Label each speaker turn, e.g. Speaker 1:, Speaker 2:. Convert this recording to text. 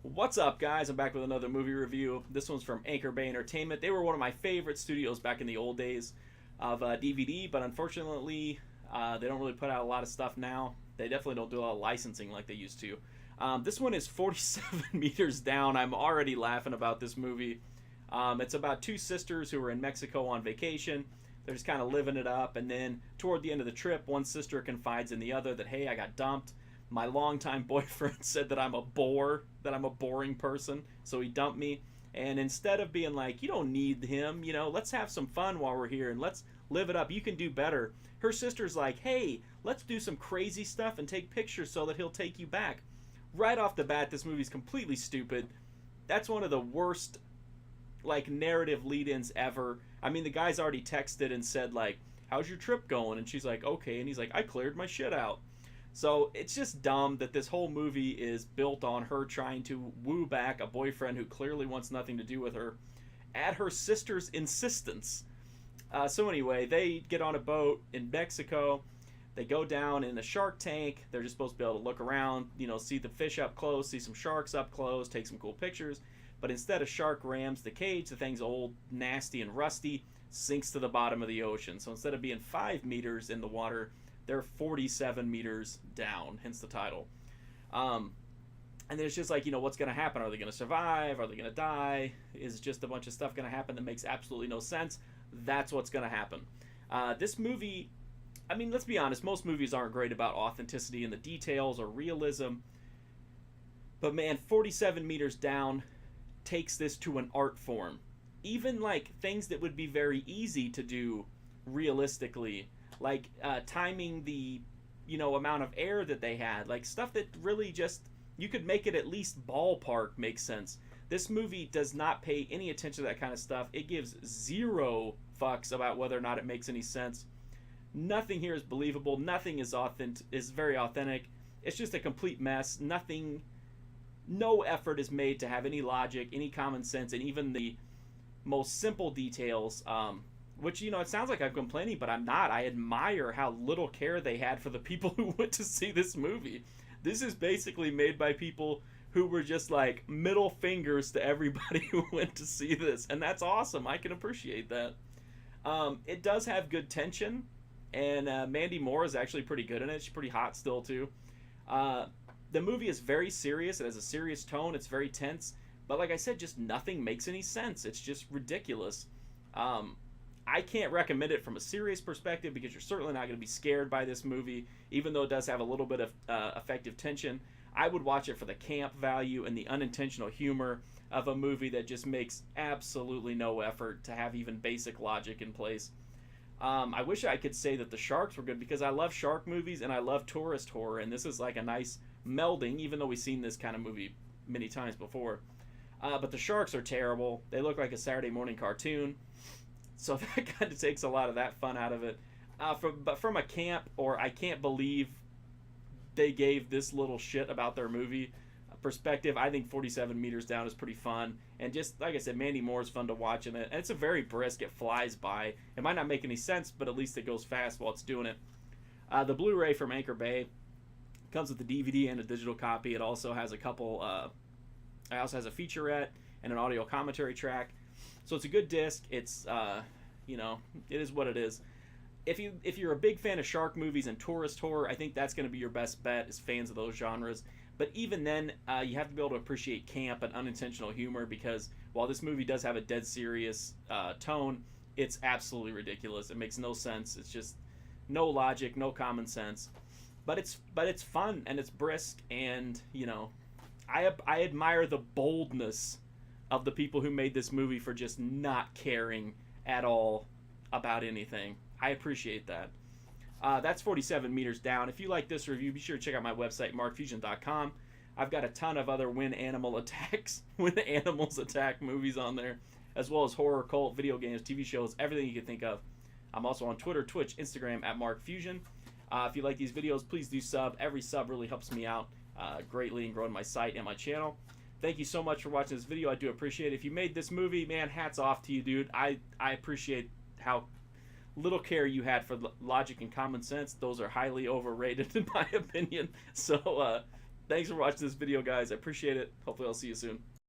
Speaker 1: What's up, guys? I'm back with another movie review. This one's from Anchor Bay Entertainment. They were one of my favorite studios back in the old days of DVD, but unfortunately, they don't really put out a lot of stuff now. They definitely don't do a lot of licensing like they used to. This one is 47 meters down. I'm already laughing about this movie. It's about two sisters who are in Mexico on vacation. They're just kind of living it up, and then toward the end of the trip, one sister confides in the other that, hey, I got dumped. My longtime boyfriend said that I'm a bore, that I'm a boring person, so he dumped me. And instead of being like, you don't need him, let's have some fun while we're here and let's live it up. You can do better. Her sister's like, hey, let's do some crazy stuff and take pictures so that he'll take you back. Right off the bat, this movie's completely stupid. That's one of the worst, narrative lead-ins ever. I mean, the guy's already texted and said, how's your trip going? And she's like, okay. And he's like, I cleared my shit out. So it's just dumb that this whole movie is built on her trying to woo back a boyfriend who clearly wants nothing to do with her at her sister's insistence. So anyway, they get on a boat in Mexico. They go down in a shark tank. They're just supposed to be able to look around, see the fish up close, see some sharks up close, take some cool pictures. But instead, a shark rams the cage. The thing's old, nasty, and rusty, sinks to the bottom of the ocean. So instead of being 5 meters in the water, they're 47 meters down, hence the title. And there's just what's going to happen? Are they going to survive? Are they going to die? Is just a bunch of stuff going to happen that makes absolutely no sense? That's what's going to happen. This movie, I mean, let's be honest, most movies aren't great about authenticity in the details or realism. But man, 47 meters down takes this to an art form. Even things that would be very easy to do realistically, timing the amount of air that they had, stuff that really just you could make it at least ballpark make sense. This movie does not pay any attention to that kind of stuff. It gives zero fucks about whether or not it makes any sense. Nothing here is believable. Nothing is very authentic. It's just a complete mess. No effort is made to have any logic, any common sense, and even the most simple details. Which, it sounds like I'm complaining, but I'm not. I admire how little care they had for the people who went to see this movie. This is basically made by people who were just middle fingers to everybody who went to see this. And that's awesome. I can appreciate that. It does have good tension. And Mandy Moore is actually pretty good in it. She's pretty hot still, too. The movie is very serious. It has a serious tone. It's very tense. But like I said, just nothing makes any sense. It's just ridiculous. I can't recommend it from a serious perspective because you're certainly not going to be scared by this movie, even though it does have a little bit of effective tension. I would watch it for the camp value and the unintentional humor of a movie that just makes absolutely no effort to have even basic logic in place. I wish I could say that the sharks were good because I love shark movies and I love tourist horror, and this is a nice melding, even though we've seen this kind of movie many times before. But the sharks are terrible. They look like a Saturday morning cartoon. So that kind of takes a lot of that fun out of it. But from a camp, or I can't believe they gave this little shit about their movie perspective, I think 47 meters down is pretty fun. And just, like I said, Mandy Moore is fun to watch in it. And it's a very brisk, it flies by. It might not make any sense, but at least it goes fast while it's doing it. The Blu-ray from Anchor Bay comes with the DVD and a digital copy. It also has it also has a featurette and an audio commentary track. So it's a good disc. It's, it is what it is. If you're a big fan of shark movies and tourist horror, I think that's going to be your best bet as fans of those genres. But even then, you have to be able to appreciate camp and unintentional humor because while this movie does have a dead serious tone, it's absolutely ridiculous. It makes no sense. It's just no logic, no common sense. But it's fun and it's brisk, and I admire the boldness of the people who made this movie for just not caring at all about anything. I appreciate that. That's 47 meters down. If you like this review, be sure to check out my website, markfusion.com. I've got a ton of other when animals attack movies on there, as well as horror, cult, video games, TV shows, everything you can think of. I'm also on Twitter, Twitch, Instagram at markfusion. If you like these videos, please do sub. Every sub really helps me out greatly in growing my site and my channel. Thank you so much for watching this video. I do appreciate it. If you made this movie, man, hats off to you, dude. I appreciate how little care you had for logic and common sense. Those are highly overrated in my opinion. So Thanks for watching this video, guys. I appreciate it. Hopefully I'll see you soon.